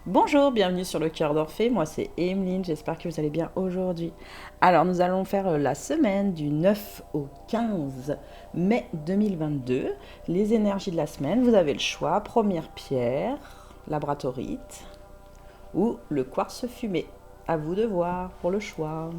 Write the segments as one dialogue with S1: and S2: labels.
S1: Bonjour, bienvenue sur le cœur d'Orphée, moi c'est Emeline, j'espère que vous allez bien aujourd'hui. Alors nous allons faire la semaine du 9 au 15 mai 2022, les énergies de la semaine, vous avez le choix, première pierre, labradorite ou le quartz fumé. À vous de voir pour le choix.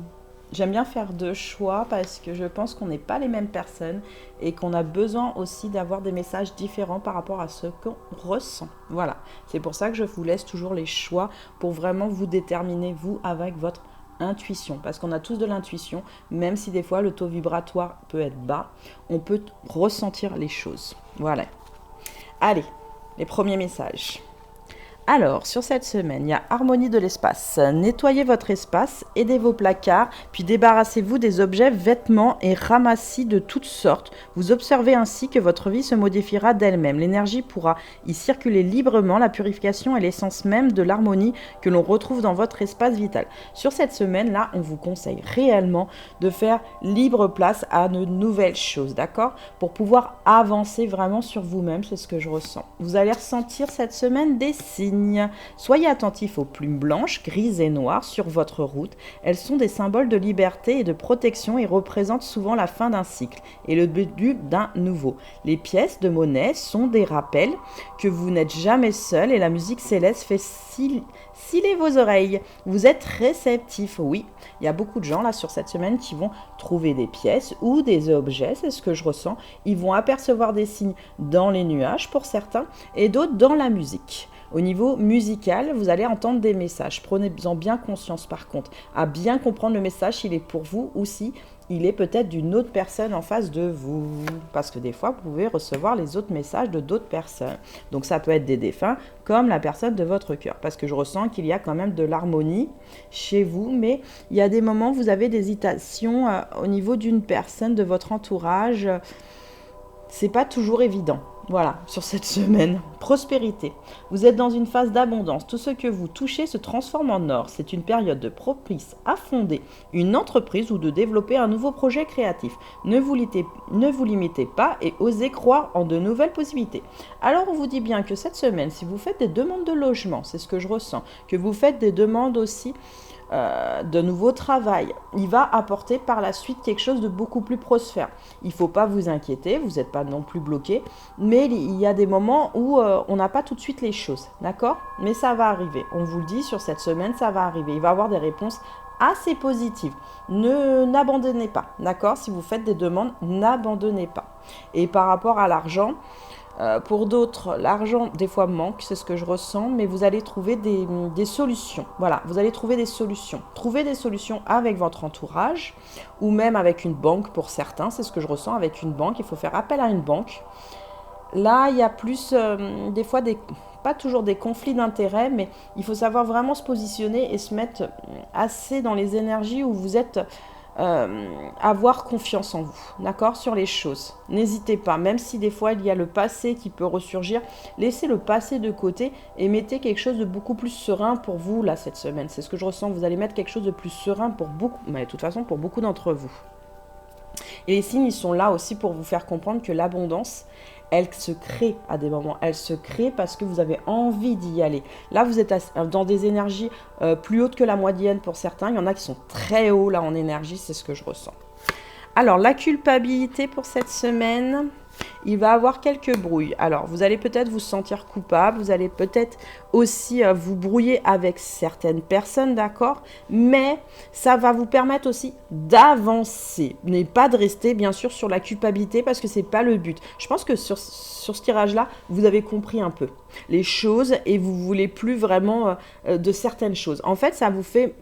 S1: J'aime bien faire deux choix parce que je pense qu'on n'est pas les mêmes personnes et qu'on a besoin aussi d'avoir des messages différents par rapport à ce qu'on ressent. Voilà, c'est pour ça que je vous laisse toujours les choix pour vraiment vous déterminer, vous, avec votre intuition. Parce qu'on a tous de l'intuition, même si des fois le taux vibratoire peut être bas, on peut ressentir les choses. Voilà. Allez, les premiers messages. Alors, sur cette semaine, il y a harmonie de l'espace. Nettoyez votre espace, aidez vos placards, puis débarrassez-vous des objets, vêtements et ramassis de toutes sortes. Vous observez ainsi que votre vie se modifiera d'elle-même. L'énergie pourra y circuler librement. La purification est l'essence même de l'harmonie que l'on retrouve dans votre espace vital. Sur cette semaine-là, on vous conseille réellement de faire libre place à de nouvelles choses, d'accord? Pour pouvoir avancer vraiment sur vous-même, c'est ce que je ressens. Vous allez ressentir cette semaine des signes. Soyez attentifs aux plumes blanches, grises et noires sur votre route. Elles sont des symboles de liberté et de protection et représentent souvent la fin d'un cycle et le début d'un nouveau. Les pièces de monnaie sont des rappels que vous n'êtes jamais seul et la musique céleste fait sciller vos oreilles. Vous êtes réceptifs, oui. Il y a beaucoup de gens là sur cette semaine qui vont trouver des pièces ou des objets, c'est ce que je ressens. Ils vont apercevoir des signes dans les nuages pour certains et d'autres dans la musique. Au niveau musical, vous allez entendre des messages. Prenez-en bien conscience par contre, à bien comprendre le message s'il est pour vous ou si il est peut-être d'une autre personne en face de vous. Parce que des fois, vous pouvez recevoir les autres messages de d'autres personnes. Donc ça peut être des défunts comme la personne de votre cœur. Parce que je ressens qu'il y a quand même de l'harmonie chez vous. Mais il y a des moments où vous avez des hésitations au niveau d'une personne de votre entourage. C'est pas toujours évident. Voilà, sur cette semaine. Prospérité. Vous êtes dans une phase d'abondance. Tout ce que vous touchez se transforme en or. C'est une période de propice à fonder une entreprise ou de développer un nouveau projet créatif. Ne vous limitez pas et osez croire en de nouvelles possibilités. Alors on vous dit bien que cette semaine, si vous faites des demandes de logement, c'est ce que je ressens, que vous faites des demandes aussi de nouveau travail, il va apporter par la suite quelque chose de beaucoup plus prospère. Il ne faut pas vous inquiéter, vous n'êtes pas non plus bloqué, mais il y a des moments où on n'a pas tout de suite les choses, d'accord? Mais ça va arriver, on vous le dit, sur cette semaine, ça va arriver. Il va y avoir des réponses assez positives. N'abandonnez pas, d'accord? Si vous faites des demandes, n'abandonnez pas. Et par rapport à l'argent, pour d'autres, l'argent des fois manque, c'est ce que je ressens, mais vous allez trouver des solutions. Voilà, vous allez trouver des solutions. Trouvez des solutions avec votre entourage ou même avec une banque pour certains, c'est ce que je ressens avec une banque. Il faut faire appel à une banque. Là, il y a plus des fois pas toujours des conflits d'intérêts, mais il faut savoir vraiment se positionner et se mettre assez dans les énergies où vous êtes avoir confiance en vous, d'accord, sur les choses. N'hésitez pas, même si des fois il y a le passé qui peut ressurgir, laissez le passé de côté et mettez quelque chose de beaucoup plus serein pour vous là cette semaine. C'est ce que je ressens, vous allez mettre quelque chose de plus serein pour beaucoup, mais de toute façon pour beaucoup d'entre vous. Et les signes, ils sont là aussi pour vous faire comprendre que l'abondance, elle se crée à des moments. Elle se crée parce que vous avez envie d'y aller. Là, vous êtes dans des énergies plus hautes que la moyenne pour certains. Il y en a qui sont très hauts là en énergie, c'est ce que je ressens. Alors, la culpabilité pour cette semaine, il va y avoir quelques brouilles. Alors, vous allez peut-être vous sentir coupable, vous allez peut-être aussi vous brouiller avec certaines personnes, d'accord? Mais ça va vous permettre aussi d'avancer, mais pas de rester bien sûr sur la culpabilité parce que c'est pas le but. Je pense que sur ce tirage-là, vous avez compris un peu les choses et vous voulez plus vraiment de certaines choses. En fait, ça vous fait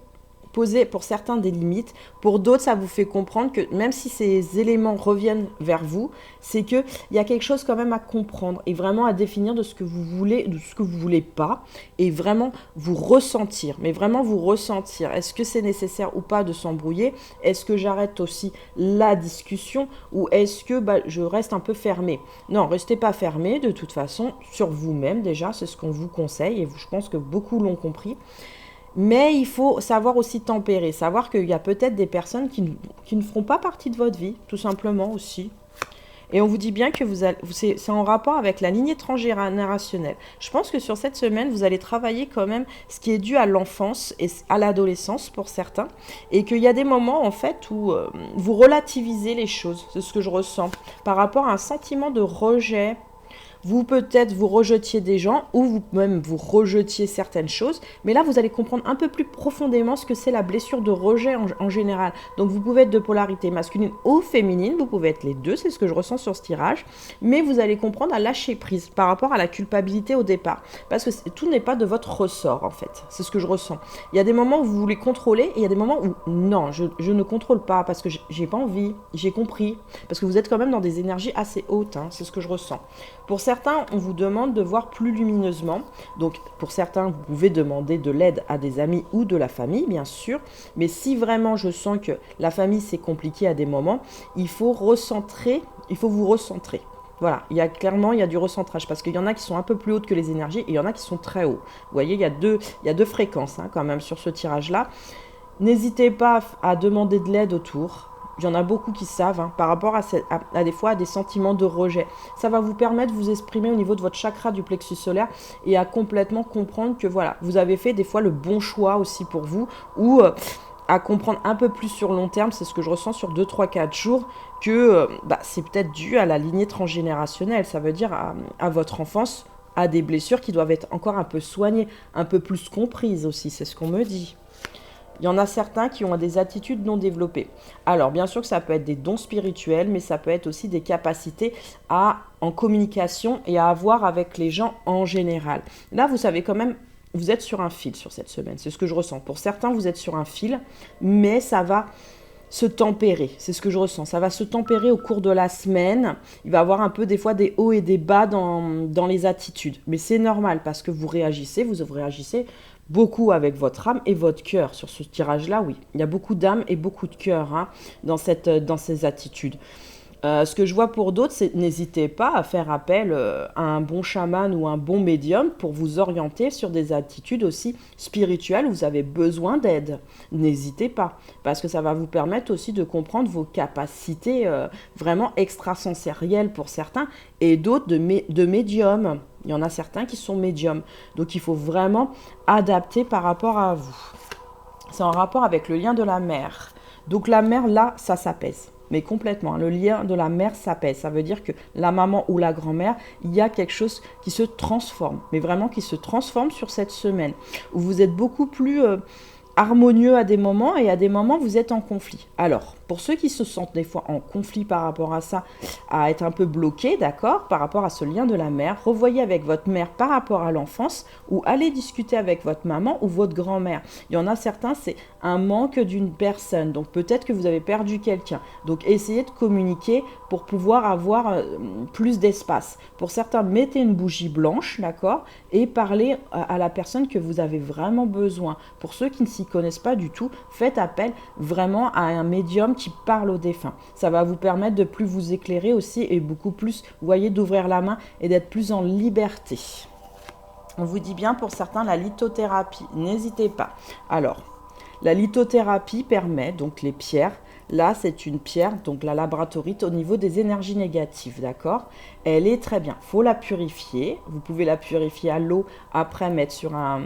S1: poser pour certains des limites, pour d'autres ça vous fait comprendre que même si ces éléments reviennent vers vous, c'est qu'il y a quelque chose quand même à comprendre et vraiment à définir de ce que vous voulez, de ce que vous voulez pas et vraiment vous ressentir, mais vraiment vous ressentir. Est-ce que c'est nécessaire ou pas de s'embrouiller? Est-ce que j'arrête aussi la discussion ou est-ce que je reste un peu fermé? Non, restez pas fermé de toute façon sur vous-même déjà, c'est ce qu'on vous conseille et je pense que beaucoup l'ont compris. Mais il faut savoir aussi tempérer, savoir qu'il y a peut-être des personnes qui ne feront pas partie de votre vie, tout simplement aussi. Et on vous dit bien que c'est en rapport avec la lignée transgénérationnelle. Je pense que sur cette semaine, vous allez travailler quand même ce qui est dû à l'enfance et à l'adolescence pour certains. Et qu'il y a des moments en fait où vous relativisez les choses. C'est ce que je ressens. Par rapport à un sentiment de rejet. Vous peut-être vous rejetiez des gens ou vous-même vous rejetiez certaines choses, mais là vous allez comprendre un peu plus profondément ce que c'est la blessure de rejet en général. Donc vous pouvez être de polarité masculine ou féminine, vous pouvez être les deux, c'est ce que je ressens sur ce tirage, mais vous allez comprendre à lâcher prise par rapport à la culpabilité au départ, parce que tout n'est pas de votre ressort en fait, c'est ce que je ressens. Il y a des moments où vous voulez contrôler et il y a des moments où non, je ne contrôle pas parce que j'ai pas envie, j'ai compris, parce que vous êtes quand même dans des énergies assez hautes, hein, c'est ce que je ressens. Pour certains, on vous demande de voir plus lumineusement. Donc, pour certains, vous pouvez demander de l'aide à des amis ou de la famille, bien sûr. Mais si vraiment je sens que la famille, c'est compliqué à des moments, il faut vous recentrer. Voilà, il y a du recentrage parce qu'il y en a qui sont un peu plus hautes que les énergies et il y en a qui sont très hauts. Vous voyez, il y a deux fréquences hein, quand même sur ce tirage-là. N'hésitez pas à demander de l'aide autour. Il y en a beaucoup qui savent hein, par rapport à des fois à des sentiments de rejet. Ça va vous permettre de vous exprimer au niveau de votre chakra du plexus solaire et à complètement comprendre que voilà, vous avez fait des fois le bon choix aussi pour vous ou à comprendre un peu plus sur long terme, c'est ce que je ressens sur 2, 3, 4 jours, que c'est peut-être dû à la lignée transgénérationnelle. Ça veut dire à votre enfance, à des blessures qui doivent être encore un peu soignées, un peu plus comprises aussi, c'est ce qu'on me dit. Il y en a certains qui ont des attitudes non développées. Alors, bien sûr que ça peut être des dons spirituels, mais ça peut être aussi des capacités en communication et à avoir avec les gens en général. Là, vous savez quand même, vous êtes sur un fil sur cette semaine. C'est ce que je ressens. Pour certains, vous êtes sur un fil, mais ça va se tempérer. C'est ce que je ressens. Ça va se tempérer au cours de la semaine. Il va y avoir un peu des fois des hauts et des bas dans les attitudes. Mais c'est normal parce que vous réagissez beaucoup avec votre âme et votre cœur. Sur ce tirage-là, oui. Il y a beaucoup d'âme et beaucoup de cœur hein, dans ces attitudes. Ce que je vois pour d'autres, c'est n'hésitez pas à faire appel à un bon chaman ou un bon médium pour vous orienter sur des attitudes aussi spirituelles où vous avez besoin d'aide. N'hésitez pas, parce que ça va vous permettre aussi de comprendre vos capacités vraiment extrasensorielles pour certains et d'autres de médiums. Il y en a certains qui sont médiums. Donc il faut vraiment adapter par rapport à vous. C'est en rapport avec le lien de la mère. Donc la mère, là, ça s'apaise. Mais complètement, le lien de la mère s'apaise. Ça veut dire que la maman ou la grand-mère, il y a quelque chose qui se transforme. Mais vraiment qui se transforme sur cette semaine. Où vous êtes beaucoup plus harmonieux à des moments et à des moments vous êtes en conflit. Alors, pour ceux qui se sentent des fois en conflit par rapport à ça, à être un peu bloqués, d'accord, par rapport à ce lien de la mère, revoyez avec votre mère par rapport à l'enfance ou allez discuter avec votre maman ou votre grand-mère. Il y en a certains, c'est un manque d'une personne, donc peut-être que vous avez perdu quelqu'un. Donc essayez de communiquer pour pouvoir avoir plus d'espace. Pour certains, mettez une bougie blanche, d'accord, et parlez à la personne que vous avez vraiment besoin. Pour ceux qui ne s'y connaissent pas du tout, faites appel vraiment à un médium qui parle aux défunts. Ça va vous permettre de plus vous éclairer aussi et beaucoup plus, vous voyez, d'ouvrir la main et d'être plus en liberté. On vous dit bien pour certains la lithothérapie, n'hésitez pas. Alors, la lithothérapie permet, donc les pierres, là c'est une pierre, donc la labradorite au niveau des énergies négatives, d'accord? Elle est très bien, il faut la purifier, vous pouvez la purifier à l'eau, après mettre sur un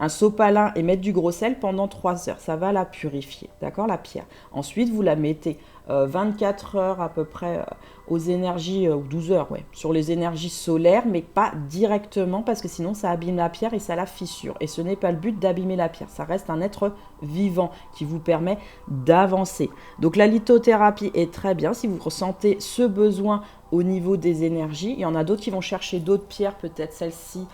S1: sopalin et mettre du gros sel pendant 3 heures, ça va la purifier, d'accord, la pierre. Ensuite vous la mettez 24 heures à peu près aux énergies, ou 12 heures, ouais, sur les énergies solaires, mais pas directement parce que sinon ça abîme la pierre et ça la fissure. Et ce n'est pas le but d'abîmer la pierre, ça reste un être vivant qui vous permet d'avancer. Donc la lithothérapie est très bien si vous ressentez ce besoin au niveau des énergies. Il y en a d'autres qui vont chercher d'autres pierres, peut-être celle-ci,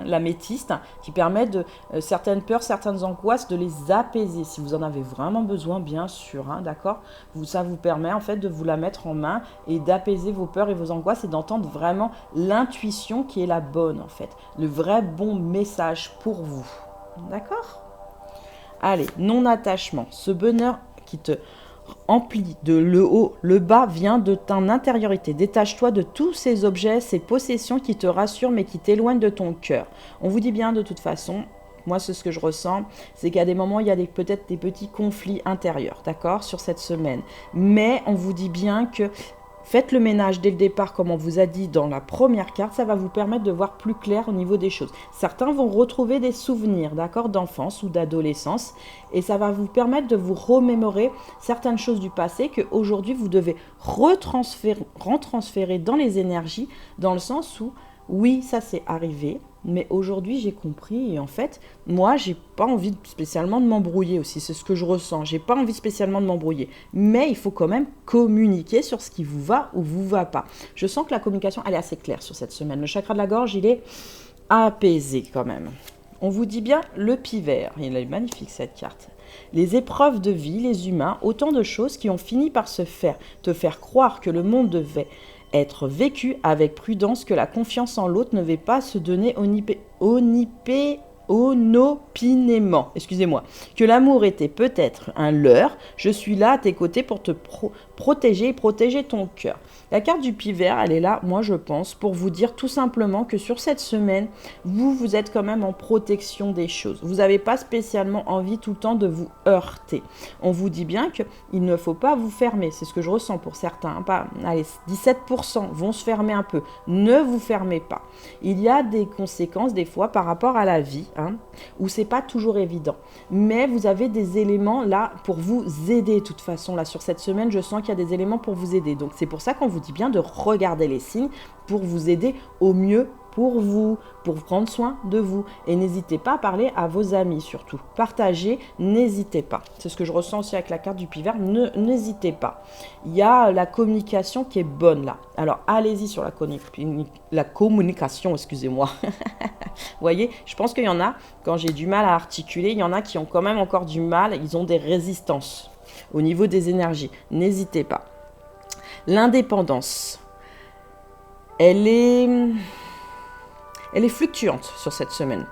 S1: l'améthyste, qui permet de certaines peurs, certaines angoisses, de les apaiser. Si vous en avez vraiment besoin, bien sûr, hein, d'accord, ça vous permet en fait de vous la mettre en main et d'apaiser vos peurs et vos angoisses et d'entendre vraiment l'intuition qui est la bonne en fait, le vrai bon message pour vous. D'accord ? Allez, non-attachement, ce bonheur qui te emplit de le haut, le bas vient de ton intériorité. Détache-toi de tous ces objets, ces possessions qui te rassurent mais qui t'éloignent de ton cœur. On vous dit bien de toute façon, Moi, c'est ce que je ressens, c'est qu'à des moments, il y a peut-être des petits conflits intérieurs, d'accord, sur cette semaine. Mais on vous dit bien que faites le ménage dès le départ, comme on vous a dit dans la première carte, ça va vous permettre de voir plus clair au niveau des choses. Certains vont retrouver des souvenirs, d'accord, d'enfance ou d'adolescence, et ça va vous permettre de vous remémorer certaines choses du passé qu'aujourd'hui vous devez retransférer dans les énergies, dans le sens où, oui, ça c'est arrivé, mais aujourd'hui j'ai compris et en fait, moi j'ai pas envie spécialement de m'embrouiller aussi, c'est ce que je ressens, j'ai pas envie spécialement de m'embrouiller, mais il faut quand même communiquer sur ce qui vous va ou vous va pas. Je sens que la communication elle est assez claire sur cette semaine, le chakra de la gorge il est apaisé quand même. On vous dit bien le pivert, il est magnifique cette carte. Les épreuves de vie, les humains, autant de choses qui ont fini par te faire croire que le monde devait être vécu avec prudence, que la confiance en l'autre ne va pas se donner inopinément, excusez-moi, que l'amour était peut-être un leurre, je suis là à tes côtés pour te protéger et protéger ton cœur. La carte du pivert, elle est là, moi je pense, pour vous dire tout simplement que sur cette semaine, vous êtes quand même en protection des choses. Vous n'avez pas spécialement envie tout le temps de vous heurter. On vous dit bien qu'il ne faut pas vous fermer, c'est ce que je ressens pour certains. Pas, allez, 17% vont se fermer un peu. Ne vous fermez pas. Il y a des conséquences des fois par rapport à la vie, où c'est pas toujours évident. Mais vous avez des éléments là pour vous aider de toute façon. Là sur cette semaine, je sens qu'il y a des éléments pour vous aider. Donc c'est pour ça qu'on vous dit bien de regarder les signes pour vous aider au mieux pour vous, pour prendre soin de vous. Et n'hésitez pas à parler à vos amis surtout. Partagez, n'hésitez pas. C'est ce que je ressens aussi avec la carte du pivert, n'hésitez pas. Il y a la communication qui est bonne là. Alors allez-y sur la communication, excusez-moi. Vous voyez, je pense qu'il y en a, quand j'ai du mal à articuler, il y en a qui ont quand même encore du mal, ils ont des résistances au niveau des énergies. N'hésitez pas. L'indépendance, elle est fluctuante sur cette semaine.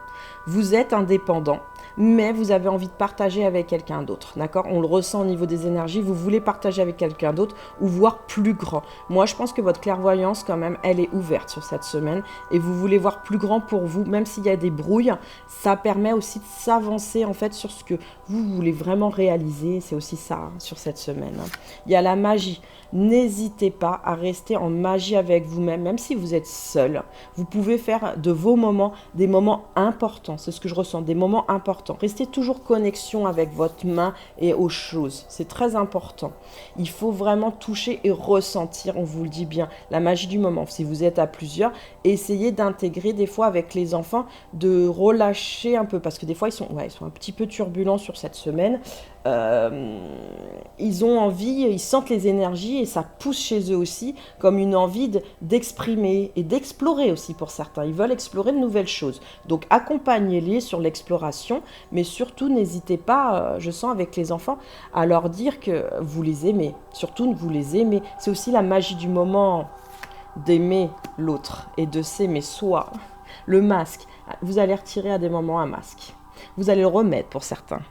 S1: Vous êtes indépendant, mais vous avez envie de partager avec quelqu'un d'autre, d'accord? On le ressent au niveau des énergies, vous voulez partager avec quelqu'un d'autre ou voir plus grand. Moi, je pense que votre clairvoyance, quand même, elle est ouverte sur cette semaine et vous voulez voir plus grand pour vous, même s'il y a des brouilles, ça permet aussi de s'avancer, en fait, sur ce que vous voulez vraiment réaliser. C'est aussi ça, sur cette semaine. Il y a la magie. N'hésitez pas à rester en magie avec vous-même, même si vous êtes seul. Vous pouvez faire de vos moments des moments importants. C'est ce que je ressens, des moments importants. Restez toujours connexion avec votre main et aux choses. C'est très important. Il faut vraiment toucher et ressentir, on vous le dit bien, la magie du moment. Si vous êtes à plusieurs, essayez d'intégrer des fois avec les enfants, de relâcher un peu, parce que des fois, ils sont un petit peu turbulents sur cette semaine. Ils ont envie, ils sentent les énergies et ça pousse chez eux aussi comme une envie d'exprimer et d'explorer aussi pour certains. Ils veulent explorer de nouvelles choses. Donc accompagnez-les sur l'exploration, mais surtout n'hésitez pas, je sens avec les enfants, à leur dire que vous les aimez. Surtout vous les aimez. C'est aussi la magie du moment d'aimer l'autre et de s'aimer soi. Le masque, vous allez retirer à des moments un masque. Vous allez le remettre pour certains.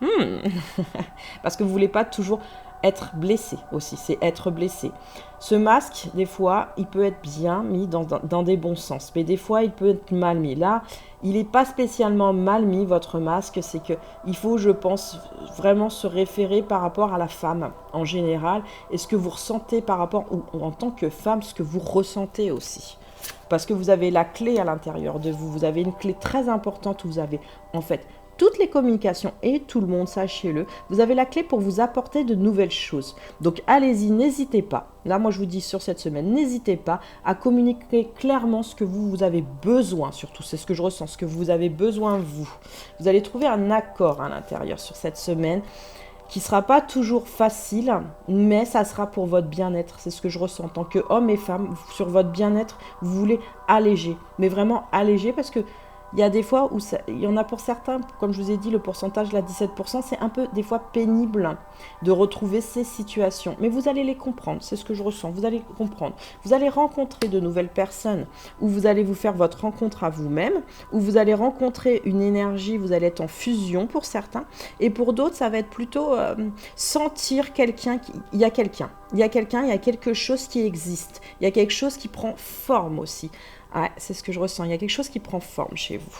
S1: Parce que vous ne voulez pas toujours être blessé aussi, c'est être blessé. Ce masque, des fois, il peut être bien mis dans des bons sens, mais des fois, il peut être mal mis. Là, il n'est pas spécialement mal mis, votre masque, c'est qu'il faut, je pense, vraiment se référer par rapport à la femme en général, et ce que vous ressentez par rapport, ou en tant que femme, ce que vous ressentez aussi. Parce que vous avez la clé à l'intérieur de vous, vous avez une clé très importante, vous avez, en fait, toutes les communications et tout le monde, sachez-le, vous avez la clé pour vous apporter de nouvelles choses. Donc allez-y, n'hésitez pas. Là, moi, je vous dis sur cette semaine, n'hésitez pas à communiquer clairement ce que vous avez besoin, surtout. C'est ce que je ressens, ce que vous avez besoin, vous. Vous allez trouver un accord à l'intérieur sur cette semaine qui ne sera pas toujours facile, mais ça sera pour votre bien-être. C'est ce que je ressens. En tant qu'homme et femme, sur votre bien-être, vous voulez alléger. Mais vraiment alléger parce que il y a des fois où il y en a pour certains, comme je vous ai dit, le pourcentage, là, 17%, c'est un peu des fois pénible de retrouver ces situations. Mais vous allez les comprendre, c'est ce que je ressens, vous allez comprendre. Vous allez rencontrer de nouvelles personnes, où vous allez vous faire votre rencontre à vous-même, où vous allez rencontrer une énergie, vous allez être en fusion pour certains, et pour d'autres, ça va être plutôt sentir quelqu'un, il y a quelque chose qui existe, il y a quelque chose qui prend forme aussi. Ouais, c'est ce que je ressens. Il y a quelque chose qui prend forme chez vous.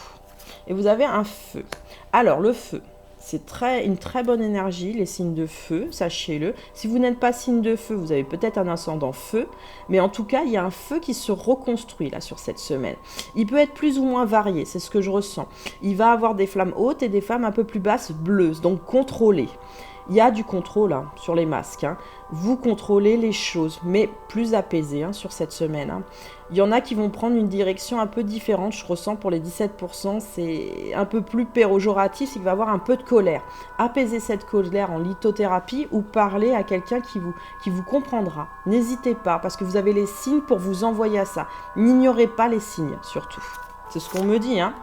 S1: Et vous avez un feu. Alors, le feu, c'est une très bonne énergie, les signes de feu, sachez-le. Si vous n'êtes pas signe de feu, vous avez peut-être un ascendant feu. Mais en tout cas, il y a un feu qui se reconstruit là sur cette semaine. Il peut être plus ou moins varié, c'est ce que je ressens. Il va avoir des flammes hautes et des flammes un peu plus basses, bleues, donc contrôlées. Il y a du contrôle hein, sur les masques. Hein. Vous contrôlez les choses, mais plus apaisé hein, sur cette semaine. Hein. Il y en a qui vont prendre une direction un peu différente. Je ressens pour les 17%, c'est un peu plus péjoratif, c'est qu'il va y avoir un peu de colère. Apaiser cette colère en lithothérapie ou parler à quelqu'un qui vous comprendra. N'hésitez pas, parce que vous avez les signes pour vous envoyer à ça. N'ignorez pas les signes, surtout. C'est ce qu'on me dit. Hein.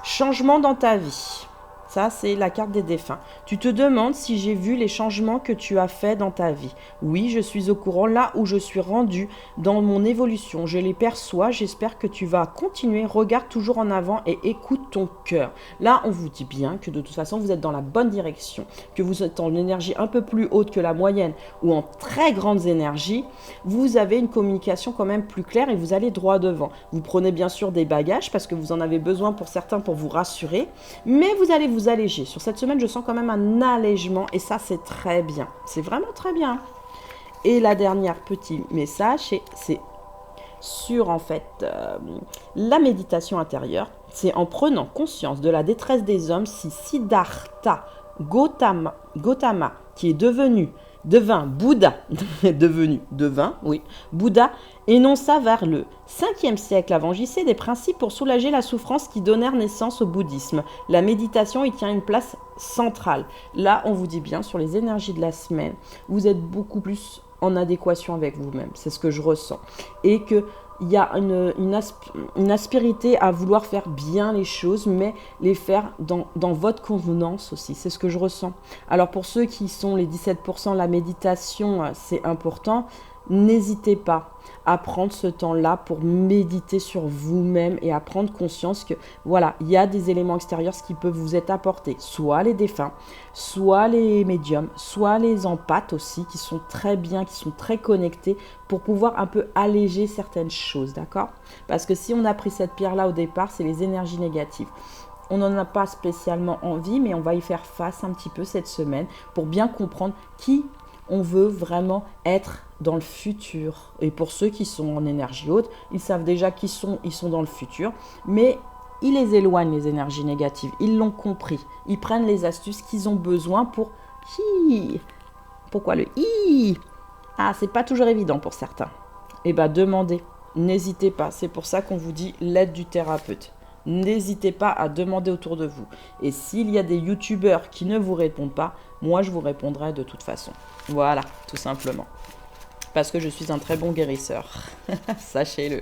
S1: Changement dans ta vie. Ça, c'est la carte des défunts. Tu te demandes si j'ai vu les changements que tu as faits dans ta vie. Oui, je suis au courant là où je suis rendu dans mon évolution. Je les perçois. J'espère que tu vas continuer. Regarde toujours en avant et écoute ton cœur. Là, on vous dit bien que de toute façon, vous êtes dans la bonne direction, que vous êtes en énergie un peu plus haute que la moyenne ou en très grandes énergies. Vous avez une communication quand même plus claire et vous allez droit devant. Vous prenez bien sûr des bagages parce que vous en avez besoin pour certains pour vous rassurer, mais vous allez vous alléger. Sur cette semaine, je sens quand même un allègement et ça, c'est très bien. C'est vraiment très bien. Et la dernière petit message, c'est sur en fait la méditation intérieure. C'est en prenant conscience de la détresse des hommes si Siddhartha Gautama, qui est devint Bouddha, Bouddha, énonça vers le 5e siècle avant JC des principes pour soulager la souffrance qui donnèrent naissance au bouddhisme. La méditation y tient une place centrale. Là, on vous dit bien, sur les énergies de la semaine, vous êtes beaucoup plus en adéquation avec vous-même. C'est ce que je ressens. Et que il y a une aspérité à vouloir faire bien les choses, mais les faire dans votre convenance aussi. C'est ce que je ressens. Alors pour ceux qui sont les 17%, la méditation, c'est important. N'hésitez pas à prendre ce temps-là pour méditer sur vous-même et à prendre conscience que voilà, il y a des éléments extérieurs qui peuvent vous être apportés, soit les défunts, soit les médiums, soit les empathes aussi qui sont très bien, qui sont très connectés pour pouvoir un peu alléger certaines choses, d'accord? Parce que si on a pris cette pierre-là au départ, c'est les énergies négatives. On n'en a pas spécialement envie, mais on va y faire face un petit peu cette semaine pour bien comprendre qui on veut vraiment être dans le futur. Et pour ceux qui sont en énergie haute, ils savent déjà ils sont dans le futur, mais ils les éloignent, les énergies négatives. Ils l'ont compris. Ils prennent les astuces qu'ils ont besoin pour... Pourquoi le hi? Ah, c'est pas toujours évident pour certains. Eh bien, demandez. N'hésitez pas. C'est pour ça qu'on vous dit l'aide du thérapeute. N'hésitez pas à demander autour de vous. Et s'il y a des youtubeurs qui ne vous répondent pas, moi je vous répondrai de toute façon. Voilà, tout simplement. Parce que je suis un très bon guérisseur. Sachez-le.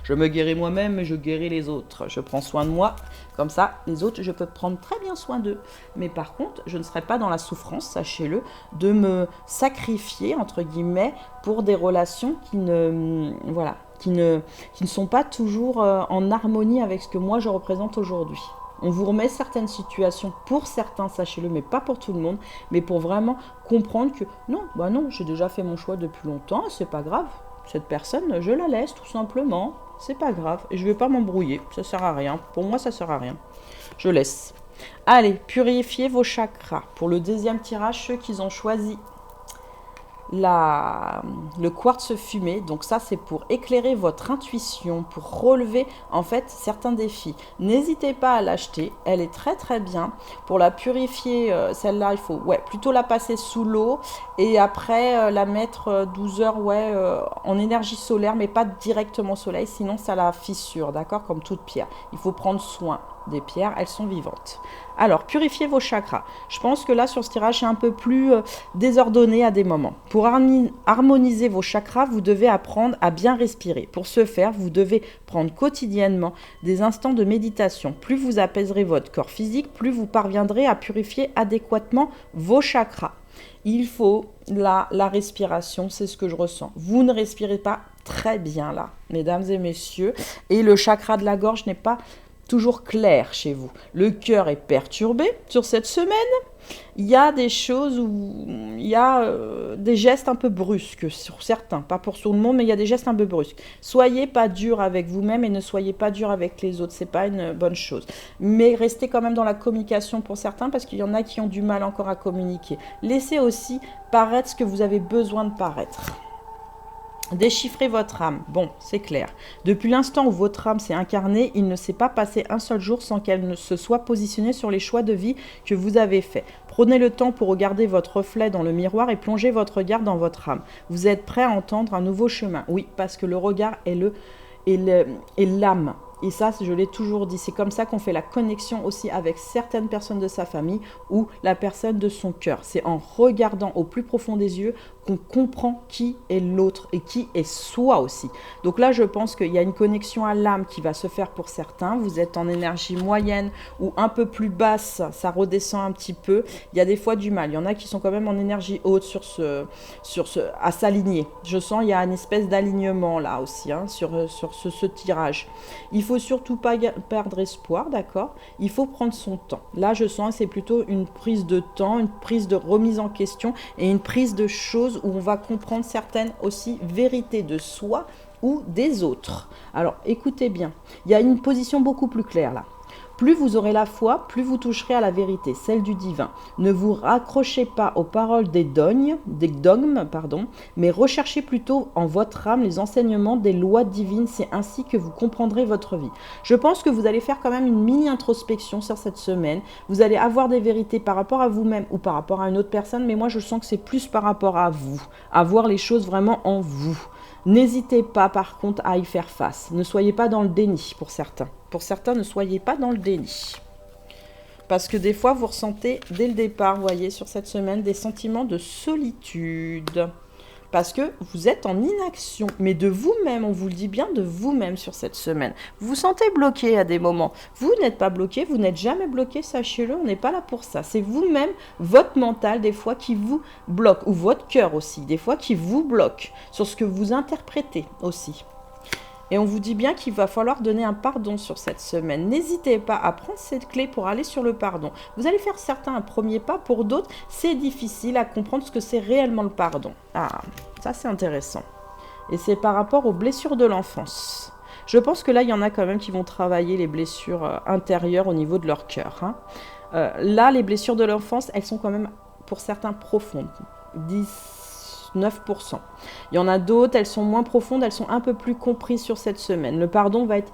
S1: Je me guéris moi-même, mais je guéris les autres. Je prends soin de moi. Comme ça, les autres, je peux prendre très bien soin d'eux. Mais par contre, je ne serai pas dans la souffrance, sachez-le, de me sacrifier, entre guillemets, pour des relations qui ne sont pas toujours en harmonie avec ce que moi je représente aujourd'hui. On vous remet certaines situations pour certains, sachez-le, mais pas pour tout le monde, mais pour vraiment comprendre que non, j'ai déjà fait mon choix depuis longtemps, c'est pas grave. Cette personne, je la laisse tout simplement, c'est pas grave. Et je vais pas m'embrouiller, ça sert à rien. Pour moi, ça sert à rien. Je laisse. Allez, purifiez vos chakras. Pour le deuxième tirage, ceux qui ont choisi le quartz fumé, donc ça c'est pour éclairer votre intuition, pour relever en fait certains défis. N'hésitez pas à l'acheter, elle est très très bien. Pour la purifier, celle-là il faut plutôt la passer sous l'eau et après la mettre 12 heures en énergie solaire, mais pas directement au soleil, sinon ça la fissure, d'accord, comme toute pierre. Il faut prendre soin des pierres, elles sont vivantes. Alors, purifiez vos chakras. Je pense que là, sur ce tirage, c'est un peu plus désordonné à des moments. Pour harmoniser vos chakras, vous devez apprendre à bien respirer. Pour ce faire, vous devez prendre quotidiennement des instants de méditation. Plus vous apaiserez votre corps physique, plus vous parviendrez à purifier adéquatement vos chakras. Il faut la respiration, c'est ce que je ressens. Vous ne respirez pas très bien là, mesdames et messieurs. Et le chakra de la gorge n'est pas toujours clair chez vous. Le cœur est perturbé sur cette semaine. Il y a des choses où il y a des gestes un peu brusques sur certains, pas pour tout le monde, mais il y a des gestes un peu brusques. Soyez pas dur avec vous-même et ne soyez pas dur avec les autres, c'est pas une bonne chose. Mais restez quand même dans la communication pour certains parce qu'il y en a qui ont du mal encore à communiquer. Laissez aussi paraître ce que vous avez besoin de paraître. Déchiffrez votre âme. Bon, c'est clair. Depuis l'instant où votre âme s'est incarnée, il ne s'est pas passé un seul jour sans qu'elle ne se soit positionnée sur les choix de vie que vous avez faits. Prenez le temps pour regarder votre reflet dans le miroir et plongez votre regard dans votre âme. Vous êtes prêt à entendre un nouveau chemin. Oui, parce que le regard est l'âme. Et ça, je l'ai toujours dit, c'est comme ça qu'on fait la connexion aussi avec certaines personnes de sa famille ou la personne de son cœur. C'est en regardant au plus profond des yeux qu'on comprend qui est l'autre et qui est soi aussi. Donc là, je pense qu'il y a une connexion à l'âme qui va se faire pour certains. Vous êtes en énergie moyenne ou un peu plus basse, ça redescend un petit peu. Il y a des fois du mal. Il y en a qui sont quand même en énergie haute à s'aligner. Je sens qu'il y a une espèce d'alignement là aussi sur ce tirage. Il faut surtout pas perdre espoir, d'accord? Il faut prendre son temps. Là, je sens que c'est plutôt une prise de temps, une prise de remise en question et une prise de choses où on va comprendre certaines aussi vérités de soi ou des autres. Alors, écoutez bien, il y a une position beaucoup plus claire là. Plus vous aurez la foi, plus vous toucherez à la vérité, celle du divin. Ne vous raccrochez pas aux paroles des dogmes, mais recherchez plutôt en votre âme les enseignements des lois divines. C'est ainsi que vous comprendrez votre vie. Je pense que vous allez faire quand même une mini-introspection sur cette semaine. Vous allez avoir des vérités par rapport à vous-même ou par rapport à une autre personne, mais moi je sens que c'est plus par rapport à vous, à voir les choses vraiment en vous. N'hésitez pas par contre à y faire face. Ne soyez pas dans le déni pour certains. Pour certains, ne soyez pas dans le déni. Parce que des fois, vous ressentez dès le départ, vous voyez, sur cette semaine, des sentiments de solitude. Parce que vous êtes en inaction, mais de vous-même, on vous le dit bien, de vous-même sur cette semaine. Vous vous sentez bloqué à des moments. Vous n'êtes pas bloqué, vous n'êtes jamais bloqué, sachez-le, on n'est pas là pour ça. C'est vous-même, votre mental, des fois, qui vous bloque, ou votre cœur aussi, des fois, qui vous bloque sur ce que vous interprétez aussi. Et on vous dit bien qu'il va falloir donner un pardon sur cette semaine. N'hésitez pas à prendre cette clé pour aller sur le pardon. Vous allez faire certains un premier pas, pour d'autres, c'est difficile à comprendre ce que c'est réellement le pardon. Ah, ça c'est intéressant. Et c'est par rapport aux blessures de l'enfance. Je pense que là, il y en a quand même qui vont travailler les blessures intérieures au niveau de leur cœur. Là, les blessures de l'enfance, elles sont quand même, pour certains, profondes. 9%. Il y en a d'autres, elles sont moins profondes, elles sont un peu plus comprises sur cette semaine. Le pardon va être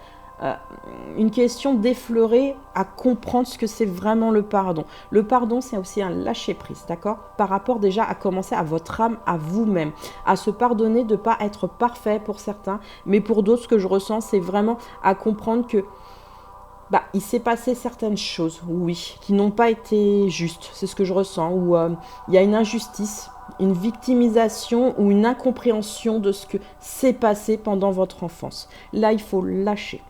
S1: une question d'effleurer à comprendre ce que c'est vraiment le pardon. Le pardon, c'est aussi un lâcher-prise, d'accord? Par rapport déjà à commencer à votre âme, à vous-même, à se pardonner de ne pas être parfait pour certains, mais pour d'autres, ce que je ressens, c'est vraiment à comprendre que il s'est passé certaines choses, oui, qui n'ont pas été justes, c'est ce que je ressens, où il y a une injustice, une victimisation ou une incompréhension de ce que s'est passé pendant votre enfance. Là, il faut lâcher.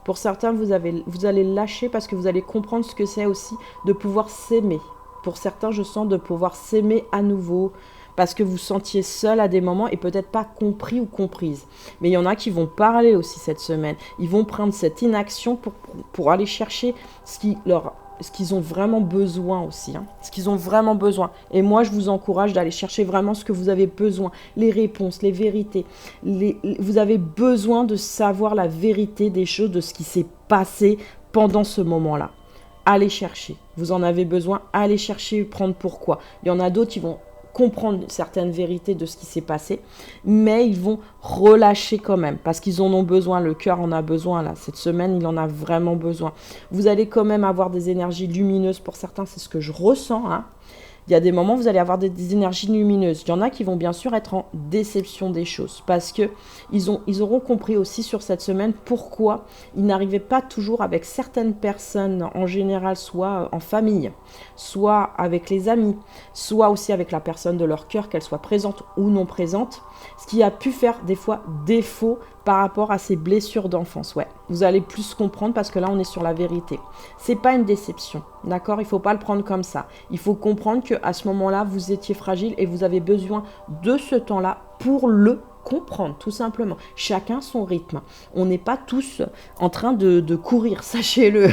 S1: Pour certains, vous allez lâcher parce que vous allez comprendre ce que c'est aussi de pouvoir s'aimer. Pour certains, je sens de pouvoir s'aimer à nouveau parce que vous sentiez seul à des moments et peut-être pas compris ou comprise. Mais il y en a qui vont parler aussi cette semaine. Ils vont prendre cette inaction pour aller chercher ce qu'ils ont vraiment besoin aussi. Ce qu'ils ont vraiment besoin. Et moi, je vous encourage d'aller chercher vraiment ce que vous avez besoin. Les réponses, les vérités. Vous avez besoin de savoir la vérité des choses, de ce qui s'est passé pendant ce moment-là. Allez chercher. Vous en avez besoin. Allez chercher, prendre pourquoi. Il y en a d'autres qui vont comprendre certaines vérités de ce qui s'est passé, mais ils vont relâcher quand même, parce qu'ils en ont besoin, le cœur en a besoin, là, cette semaine, il en a vraiment besoin. Vous allez quand même avoir des énergies lumineuses pour certains, c'est ce que je ressens, Il y a des moments où vous allez avoir des énergies lumineuses. Il y en a qui vont bien sûr être en déception des choses parce qu'ils auront compris aussi sur cette semaine pourquoi ils n'arrivaient pas toujours avec certaines personnes en général, soit en famille, soit avec les amis, soit aussi avec la personne de leur cœur, qu'elle soit présente ou non présente, ce qui a pu faire des fois défaut par rapport à ces blessures d'enfance. Ouais, vous allez plus comprendre parce que là, on est sur la vérité. C'est pas une déception, d'accord? Il faut pas le prendre comme ça. Il faut comprendre qu'à ce moment-là, vous étiez fragile et vous avez besoin de ce temps-là pour le comprendre, tout simplement. Chacun son rythme. On n'est pas tous en train de courir, sachez-le.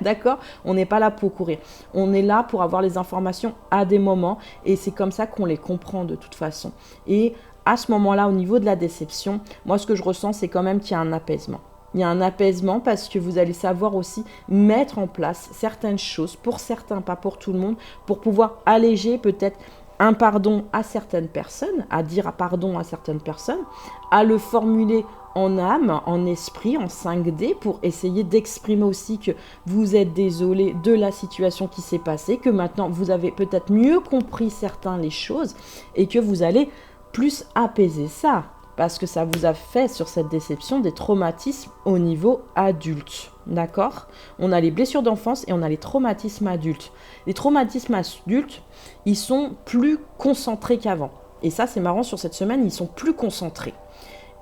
S1: D'accord? On n'est pas là pour courir. On est là pour avoir les informations à des moments et c'est comme ça qu'on les comprend de toute façon. Et à ce moment-là, au niveau de la déception, moi, ce que je ressens, c'est quand même qu'il y a un apaisement. Il y a un apaisement parce que vous allez savoir aussi mettre en place certaines choses, pour certains, pas pour tout le monde, pour pouvoir alléger peut-être un pardon à certaines personnes, à dire pardon à certaines personnes, à le formuler en âme, en esprit, en 5D, pour essayer d'exprimer aussi que vous êtes désolé de la situation qui s'est passée, que maintenant vous avez peut-être mieux compris certaines les choses et que vous allez plus apaiser ça. Parce que ça vous a fait sur cette déception des traumatismes au niveau adulte. D'accord? On a les blessures d'enfance et on a les traumatismes adultes. Les traumatismes adultes, ils sont plus concentrés qu'avant. Et ça, c'est marrant, sur cette semaine, ils sont plus concentrés.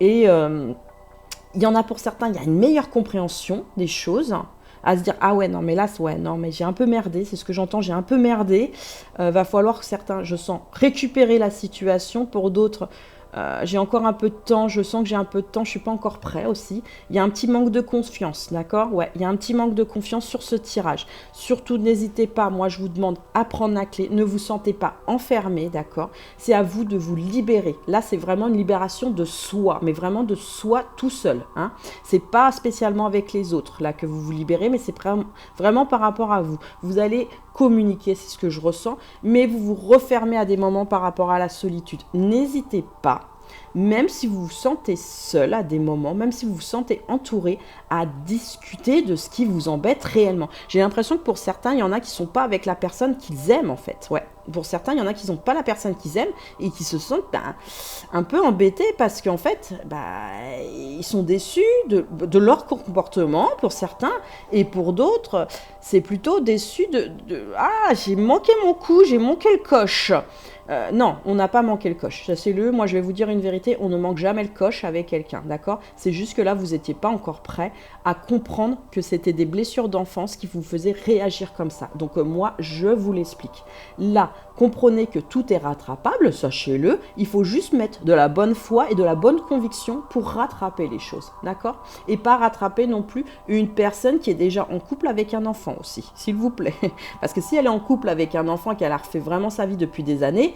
S1: Et il y en a pour certains, il y a une meilleure compréhension des choses, à se dire, ah ouais, non, mais là, ouais, non, mais j'ai un peu merdé, c'est ce que j'entends, j'ai un peu merdé. Va falloir que certains, je sens, récupérer la situation. Pour d'autres, j'ai encore un peu de temps, je sens que j'ai un peu de temps, je ne suis pas encore prêt aussi. Il y a un petit manque de confiance, d'accord? Ouais, il y a un petit manque de confiance sur ce tirage. Surtout, n'hésitez pas, moi je vous demande à prendre la clé, ne vous sentez pas enfermé, d'accord? C'est à vous de vous libérer. Là, c'est vraiment une libération de soi, mais vraiment de soi tout seul. Hein? C'est pas spécialement avec les autres là que vous vous libérez, mais c'est vraiment par rapport à vous. Vous allez communiquer, c'est ce que je ressens, mais vous vous refermez à des moments par rapport à la solitude. N'hésitez pas, même si vous vous sentez seul à des moments, même si vous vous sentez entouré, à discuter de ce qui vous embête réellement. J'ai l'impression que pour certains, il y en a qui ne sont pas avec la personne qu'ils aiment en fait. Ouais. Pour certains, il y en a qui n'ont pas la personne qu'ils aiment et qui se sentent un peu embêtés parce qu'en fait, ils sont déçus de leur comportement pour certains, et pour d'autres, c'est plutôt déçu ah, j'ai manqué mon coup, j'ai manqué le coche. Non, on n'a pas manqué le coche. Sachez-le, moi je vais vous dire une vérité, on ne manque jamais le coche avec quelqu'un, d'accord? C'est juste que là, vous n'étiez pas encore prêt à comprendre que c'était des blessures d'enfance qui vous faisaient réagir comme ça. Donc moi, je vous l'explique. Là, comprenez que tout est rattrapable, sachez-le, il faut juste mettre de la bonne foi et de la bonne conviction pour rattraper les choses, d'accord? Et pas rattraper non plus une personne qui est déjà en couple avec un enfant aussi, s'il vous plaît. Parce que si elle est en couple avec un enfant et qu'elle a refait vraiment sa vie depuis des années,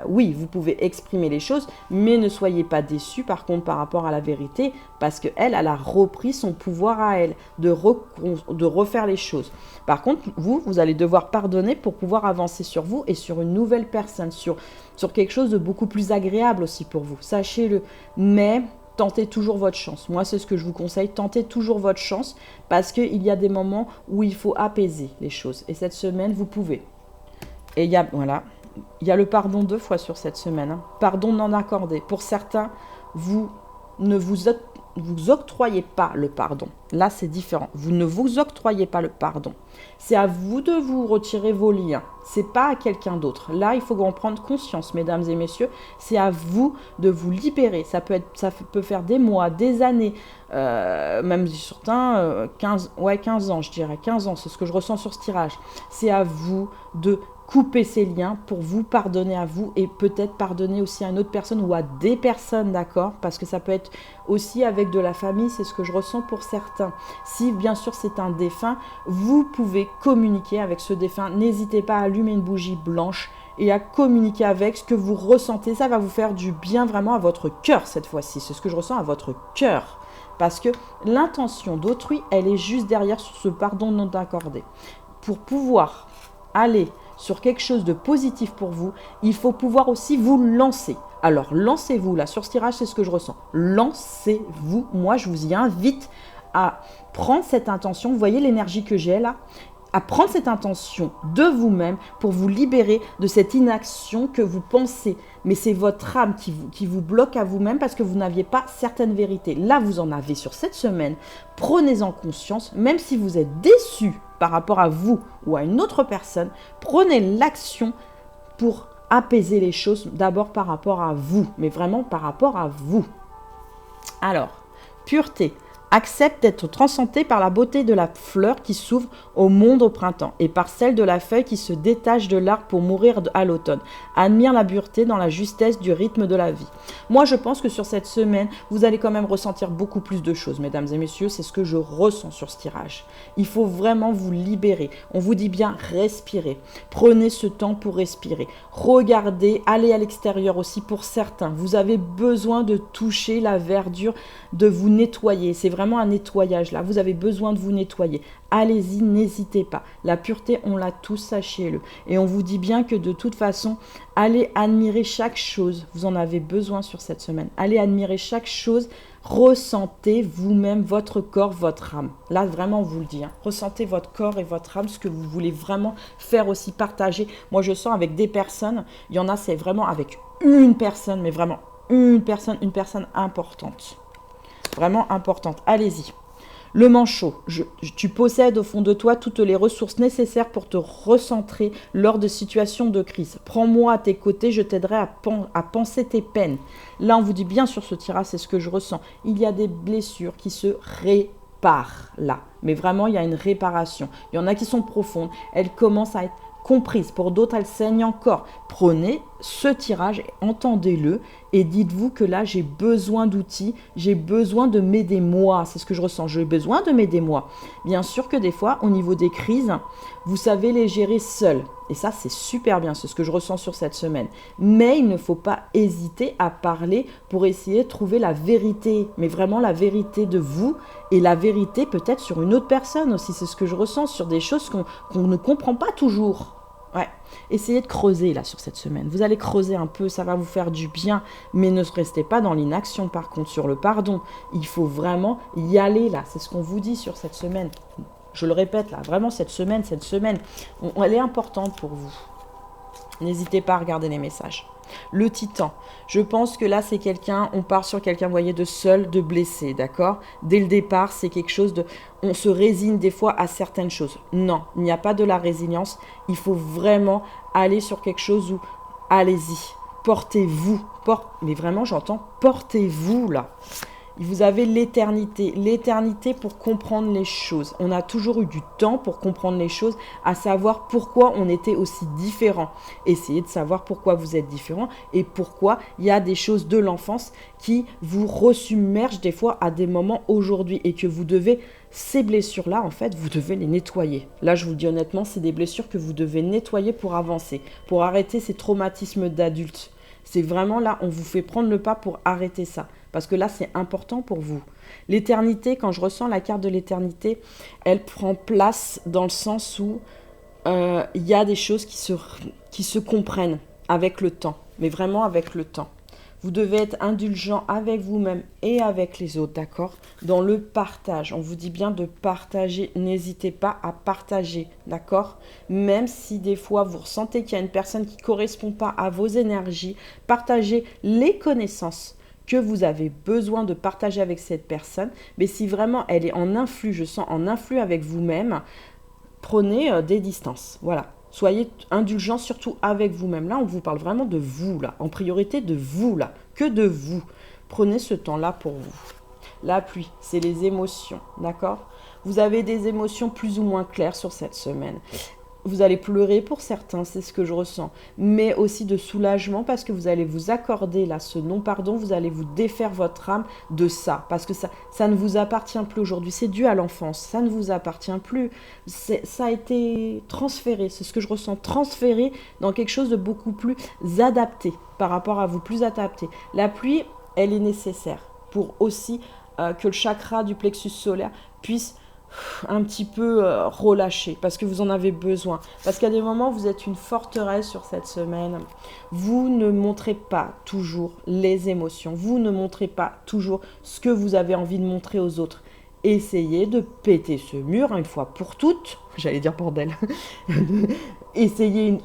S1: oui, vous pouvez exprimer les choses, mais ne soyez pas déçus par contre par rapport à la vérité, parce qu'elle a repris son pouvoir à elle de refaire les choses. Par contre, vous allez devoir pardonner pour pouvoir avancer sur vous et sur une nouvelle personne, sur quelque chose de beaucoup plus agréable aussi pour vous, sachez-le. Mais tentez toujours votre chance. Moi, c'est ce que je vous conseille, tentez toujours votre chance, parce qu'il y a des moments où il faut apaiser les choses. Et cette semaine, vous pouvez. Et il y a le pardon 2 fois sur cette semaine. Hein. Pardon non accordé. Pour certains, vous ne vous octroyez pas le pardon. Là, c'est différent. Vous ne vous octroyez pas le pardon. C'est à vous de vous retirer vos liens. C'est pas à quelqu'un d'autre. Là, il faut en prendre conscience, mesdames et messieurs. C'est à vous de vous libérer. Ça peut faire des mois, des années, même certains, 15 ans, je dirais. 15 ans, c'est ce que je ressens sur ce tirage. C'est à vous de couper ces liens pour vous pardonner à vous et peut-être pardonner aussi à une autre personne ou à des personnes, d'accord? Parce que ça peut être aussi avec de la famille, c'est ce que je ressens pour certains. Si bien sûr c'est un défunt, vous pouvez communiquer avec ce défunt. N'hésitez pas à allumer une bougie blanche et à communiquer avec ce que vous ressentez. Ça va vous faire du bien vraiment à votre cœur cette fois-ci. C'est ce que je ressens à votre cœur. Parce que l'intention d'autrui, elle est juste derrière sur ce pardon non accordé. Pour pouvoir aller sur quelque chose de positif pour vous, il faut pouvoir aussi vous lancer. Alors, lancez-vous là, sur ce tirage, c'est ce que je ressens. Lancez-vous. Moi, je vous y invite à prendre cette intention. Vous voyez l'énergie que j'ai là? À prendre cette intention de vous-même pour vous libérer de cette inaction que vous pensez. Mais c'est votre âme qui vous bloque à vous-même parce que vous n'aviez pas certaines vérités. Là, vous en avez sur cette semaine. Prenez-en conscience, même si vous êtes déçu par rapport à vous ou à une autre personne, prenez l'action pour apaiser les choses d'abord par rapport à vous, mais vraiment par rapport à vous. Alors, pureté, Accepte d'être transcendé par la beauté de la fleur qui s'ouvre au monde au printemps et par celle de la feuille qui se détache de l'arbre pour mourir à l'automne. Admire la pureté dans la justesse du rythme de la vie. Moi, je pense que sur cette semaine, vous allez quand même ressentir beaucoup plus de choses, mesdames et messieurs. C'est ce que je ressens sur ce tirage. Il faut vraiment vous libérer. On vous dit bien respirer. Prenez ce temps pour respirer. Regardez, allez à l'extérieur aussi pour certains. Vous avez besoin de toucher la verdure, de vous nettoyer. C'est vraiment un nettoyage là. Vous avez besoin de vous nettoyer. Allez-y, n'hésitez pas. La pureté, on l'a tous, sachez-le. Et on vous dit bien que de toute façon, allez admirer chaque chose. Vous en avez besoin sur cette semaine. Allez admirer chaque chose. Ressentez vous-même votre corps, votre âme. Là, vraiment, on vous le dit. Ressentez votre corps et votre âme, ce que vous voulez vraiment faire aussi, partager. Moi, je sens avec des personnes, il y en a, c'est vraiment avec une personne, mais vraiment une personne importante. Vraiment importante. Allez-y. Le manchot, tu possèdes au fond de toi toutes les ressources nécessaires pour te recentrer lors de situations de crise. Prends-moi à tes côtés, je t'aiderai à penser tes peines. Là, on vous dit bien sur ce tirage, c'est ce que je ressens. Il y a des blessures qui se réparent là. Mais vraiment, il y a une réparation. Il y en a qui sont profondes. Elles commencent à être comprises. Pour d'autres, elles saignent encore. Prenez ce tirage et entendez-le et dites-vous que là, j'ai besoin d'outils, j'ai besoin de m'aider moi. C'est ce que je ressens. J'ai besoin de m'aider moi. Bien sûr que des fois, au niveau des crises, vous savez les gérer seul. Et ça, c'est super bien. C'est ce que je ressens sur cette semaine. Mais il ne faut pas hésiter à parler pour essayer de trouver la vérité. Mais vraiment la vérité de vous et la vérité peut-être sur une autre personne aussi. C'est ce que je ressens sur des choses qu'on ne comprend pas toujours. Ouais, essayez de creuser là sur cette semaine. Vous allez creuser un peu, ça va vous faire du bien, mais ne restez pas dans l'inaction par contre sur le pardon. Il faut vraiment y aller là, c'est ce qu'on vous dit sur cette semaine. Je le répète là, vraiment cette semaine, elle est importante pour vous. N'hésitez pas à regarder les messages. Le titan, je pense que là c'est quelqu'un, on part sur quelqu'un, vous voyez, de seul, de blessé, d'accord? Dès le départ, c'est quelque chose de... On se résigne des fois à certaines choses. Non, il n'y a pas de la résilience. Il faut vraiment aller sur quelque chose où, allez-y, portez-vous. Mais vraiment, j'entends, portez-vous là. Vous avez l'éternité pour comprendre les choses. On a toujours eu du temps pour comprendre les choses, à savoir pourquoi on était aussi différents. Essayez de savoir pourquoi vous êtes différents et pourquoi il y a des choses de l'enfance qui vous resubmergent des fois à des moments aujourd'hui et que vous devez, ces blessures-là, en fait, vous devez les nettoyer. Là, je vous le dis honnêtement, c'est des blessures que vous devez nettoyer pour avancer, pour arrêter ces traumatismes d'adultes. C'est vraiment là, on vous fait prendre le pas pour arrêter ça. Parce que là, c'est important pour vous. L'éternité, quand je ressens la carte de l'éternité, elle prend place dans le sens où il y a des choses qui se comprennent avec le temps. Mais vraiment avec le temps. Vous devez être indulgent avec vous-même et avec les autres, d'accord? Dans le partage, on vous dit bien de partager. N'hésitez pas à partager, d'accord? Même si des fois vous ressentez qu'il y a une personne qui ne correspond pas à vos énergies, partagez les connaissances que vous avez besoin de partager avec cette personne. Mais si vraiment elle est en influx, je sens en influx avec vous-même, prenez des distances, voilà. Soyez indulgents surtout avec vous-même. Là, on vous parle vraiment de vous, là. En priorité de vous, là. Que de vous. Prenez ce temps-là pour vous. La pluie, c'est les émotions, d'accord? Vous avez des émotions plus ou moins claires sur cette semaine. Vous allez pleurer pour certains, c'est ce que je ressens. Mais aussi de soulagement parce que vous allez vous accorder là ce non-pardon. Vous allez vous défaire votre âme de ça. Parce que ça ne vous appartient plus aujourd'hui. C'est dû à l'enfance. Ça ne vous appartient plus. Ça a été transféré. C'est ce que je ressens. Transféré dans quelque chose de beaucoup plus adapté par rapport à vous. Plus adapté. La pluie, elle est nécessaire pour aussi que le chakra du plexus solaire puisse un petit peu relâcher parce que vous en avez besoin. Parce qu'à des moments, vous êtes une forteresse sur cette semaine. Vous ne montrez pas toujours les émotions. Vous ne montrez pas toujours ce que vous avez envie de montrer aux autres. Essayez de péter ce mur une fois pour toutes. J'allais dire bordel. Essayez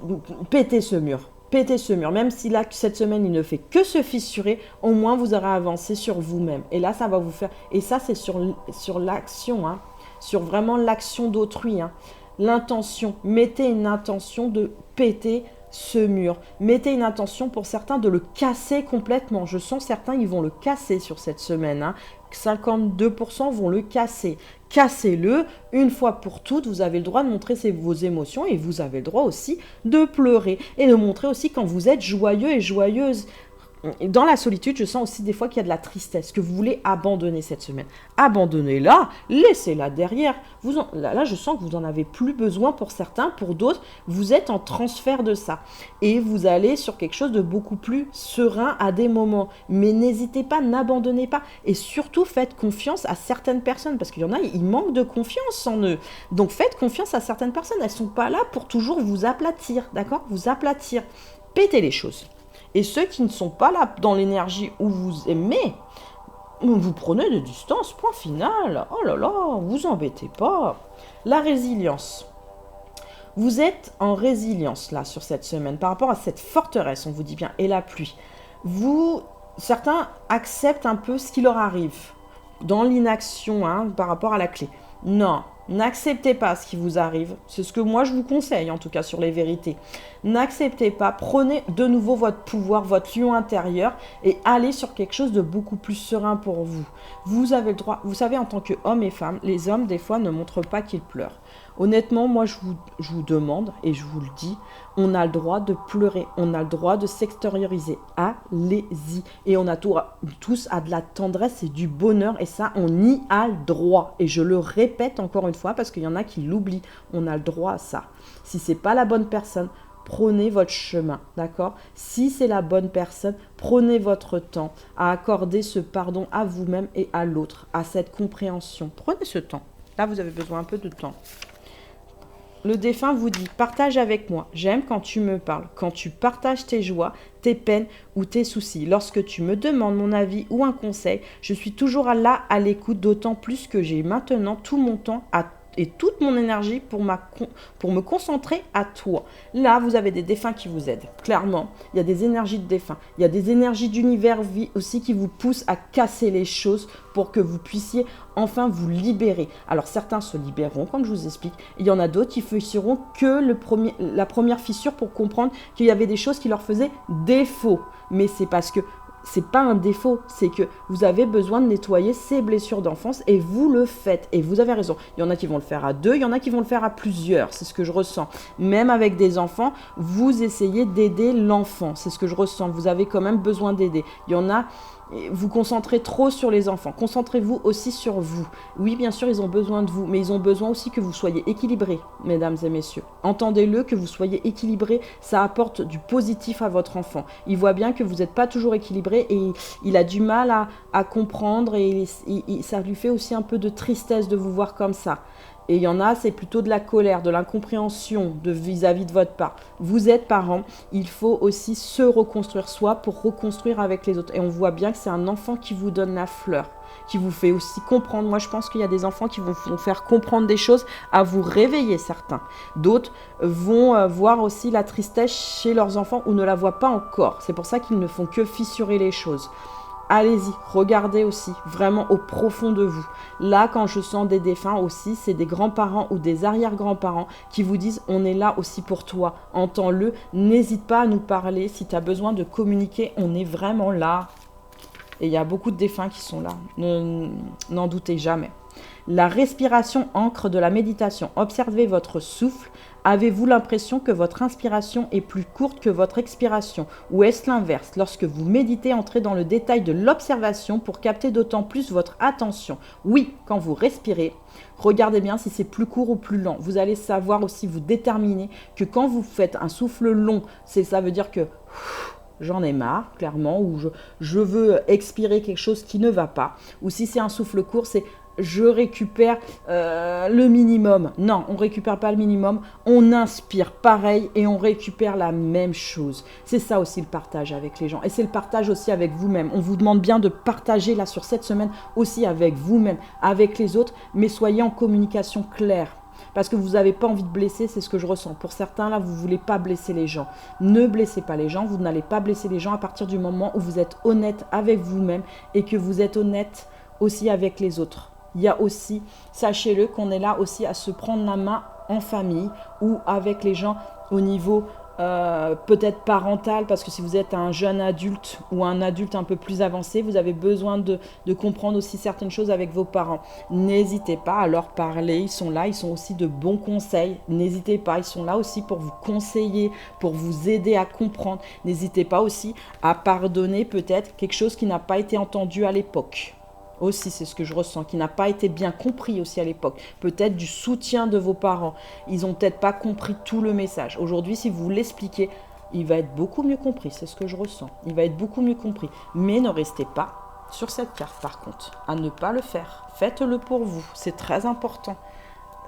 S1: péter ce mur. Pétez ce mur, même si là, cette semaine, il ne fait que se fissurer, au moins vous aurez avancé sur vous-même. Et là, ça va vous faire... Et ça, c'est sur l'action, hein. Sur vraiment l'action d'autrui, hein. L'intention. Mettez une intention de péter ce mur. Mettez une intention pour certains de le casser complètement. Je sens certains, ils vont le casser sur cette semaine, hein. 52% vont le casser. Cassez-le une fois pour toutes. Vous avez le droit de montrer vos émotions et vous avez le droit aussi de pleurer et de montrer aussi quand vous êtes joyeux et joyeuse. Dans la solitude, je sens aussi des fois qu'il y a de la tristesse, que vous voulez abandonner cette semaine. Abandonnez-la, laissez-la derrière. Là, je sens que vous n'en avez plus besoin pour certains, pour d'autres, vous êtes en transfert de ça. Et vous allez sur quelque chose de beaucoup plus serein à des moments. Mais n'hésitez pas, n'abandonnez pas. Et surtout, faites confiance à certaines personnes, parce qu'il y en a, ils manquent de confiance en eux. Donc faites confiance à certaines personnes, elles ne sont pas là pour toujours vous aplatir, d'accord? Vous aplatir. Pétez les choses. Et ceux qui ne sont pas là dans l'énergie où vous aimez, vous prenez de distance, point final. Oh là là, vous embêtez pas. La résilience. Vous êtes en résilience là sur cette semaine par rapport à cette forteresse, on vous dit bien, et la pluie. Certains acceptent un peu ce qui leur arrive dans l'inaction par rapport à la clé. Non, n'acceptez pas ce qui vous arrive. C'est ce que moi je vous conseille, en tout cas sur les vérités. N'acceptez pas, prenez de nouveau votre pouvoir, votre lion intérieur et allez sur quelque chose de beaucoup plus serein pour vous. Vous avez le droit, vous savez, en tant qu'homme et femme, les hommes des fois ne montrent pas qu'ils pleurent. Honnêtement, moi je vous demande et je vous le dis, on a le droit de pleurer, on a le droit de s'extérioriser. Allez-y. Et on a tous à de la tendresse et du bonheur et ça, on y a le droit. Et je le répète encore une fois parce qu'il y en a qui l'oublient. On a le droit à ça. Si c'est pas la bonne personne, prenez votre chemin, d'accord? Si c'est la bonne personne, prenez votre temps à accorder ce pardon à vous-même et à l'autre, à cette compréhension. Prenez ce temps. Là, vous avez besoin un peu de temps. Le défunt vous dit, partage avec moi. J'aime quand tu me parles, quand tu partages tes joies, tes peines ou tes soucis. Lorsque tu me demandes mon avis ou un conseil, je suis toujours là à l'écoute, d'autant plus que j'ai maintenant tout mon temps et toute mon énergie pour me concentrer à toi. Là, vous avez des défunts qui vous aident. Clairement, il y a des énergies de défunts. Il y a des énergies d'univers aussi qui vous poussent à casser les choses pour que vous puissiez enfin vous libérer. Alors, certains se libéreront, comme je vous explique. Il y en a d'autres qui fissureront que la première fissure pour comprendre qu'il y avait des choses qui leur faisaient défaut. Mais c'est parce que c'est pas un défaut, c'est que vous avez besoin de nettoyer ces blessures d'enfance et vous le faites. Et vous avez raison. Il y en a qui vont le faire à 2, il y en a qui vont le faire à plusieurs. C'est ce que je ressens. Même avec des enfants, vous essayez d'aider l'enfant. C'est ce que je ressens. Vous avez quand même besoin d'aider. Il y en a, vous concentrez trop sur les enfants. Concentrez-vous aussi sur vous. Oui, bien sûr, ils ont besoin de vous, mais ils ont besoin aussi que vous soyez équilibrés, mesdames et messieurs. Entendez-le, que vous soyez équilibrés, ça apporte du positif à votre enfant. Il voit bien que vous n'êtes pas toujours équilibré et il a du mal à comprendre et ça lui fait aussi un peu de tristesse de vous voir comme ça. Et il y en a, c'est plutôt de la colère, de l'incompréhension vis-à-vis de votre part. Vous êtes parent, il faut aussi se reconstruire soi pour reconstruire avec les autres. Et on voit bien que c'est un enfant qui vous donne la fleur, qui vous fait aussi comprendre. Moi, je pense qu'il y a des enfants qui vont faire comprendre des choses, à vous réveiller certains. D'autres vont voir aussi la tristesse chez leurs enfants ou ne la voient pas encore. C'est pour ça qu'ils ne font que fissurer les choses. Allez-y, regardez aussi, vraiment au profond de vous. Là, quand je sens des défunts aussi, c'est des grands-parents ou des arrière-grands-parents qui vous disent « on est là aussi pour toi, entends-le, n'hésite pas à nous parler, si tu as besoin de communiquer, on est vraiment là ». Et il y a beaucoup de défunts qui sont là, n'en doutez jamais. La respiration ancre de la méditation. Observez votre souffle. Avez-vous l'impression que votre inspiration est plus courte que votre expiration? Ou est-ce l'inverse? Lorsque vous méditez, entrez dans le détail de l'observation pour capter d'autant plus votre attention. Oui, quand vous respirez, regardez bien si c'est plus court ou plus lent. Vous allez savoir aussi vous déterminer que quand vous faites un souffle long, ça veut dire que j'en ai marre, clairement, ou je veux expirer quelque chose qui ne va pas. Ou si c'est un souffle court, c'est je récupère le minimum. Non, on ne récupère pas le minimum, on inspire pareil et on récupère la même chose. C'est ça aussi le partage avec les gens. Et c'est le partage aussi avec vous-même. On vous demande bien de partager là sur cette semaine aussi avec vous-même, avec les autres, mais soyez en communication claire. Parce que vous n'avez pas envie de blesser, c'est ce que je ressens. Pour certains, là, vous ne voulez pas blesser les gens. Ne blessez pas les gens, vous n'allez pas blesser les gens à partir du moment où vous êtes honnête avec vous-même et que vous êtes honnête aussi avec les autres. Il y a aussi, sachez-le, qu'on est là aussi à se prendre la main en famille ou avec les gens au niveau peut-être parentale, parce que si vous êtes un jeune adulte ou un adulte un peu plus avancé, vous avez besoin de comprendre aussi certaines choses avec vos parents. N'hésitez pas à leur parler, ils sont là, ils sont aussi de bons conseils. N'hésitez pas, ils sont là aussi pour vous conseiller, pour vous aider à comprendre. N'hésitez pas aussi à pardonner peut-être quelque chose qui n'a pas été entendu à l'époque. Aussi, c'est ce que je ressens, qui n'a pas été bien compris aussi à l'époque. Peut-être du soutien de vos parents. Ils n'ont peut-être pas compris tout le message. Aujourd'hui, si vous l'expliquez, il va être beaucoup mieux compris. C'est ce que je ressens. Il va être beaucoup mieux compris. Mais ne restez pas sur cette carte, par contre, à ne pas le faire. Faites-le pour vous. C'est très important.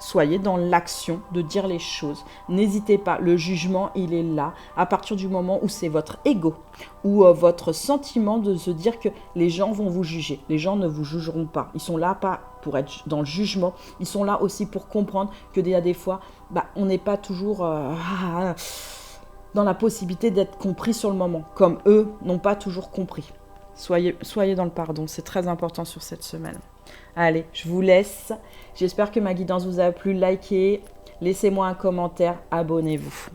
S1: Soyez dans l'action de dire les choses. N'hésitez pas, le jugement, il est là. À partir du moment où c'est votre ego ou votre sentiment de se dire que les gens vont vous juger. Les gens ne vous jugeront pas. Ils sont là pas pour être dans le jugement. Ils sont là aussi pour comprendre que des fois, on n'est pas toujours dans la possibilité d'être compris sur le moment, comme eux n'ont pas toujours compris. Soyez dans le pardon, c'est très important sur cette semaine. Allez, je vous laisse. J'espère que ma guidance vous a plu. Likez, laissez-moi un commentaire, abonnez-vous.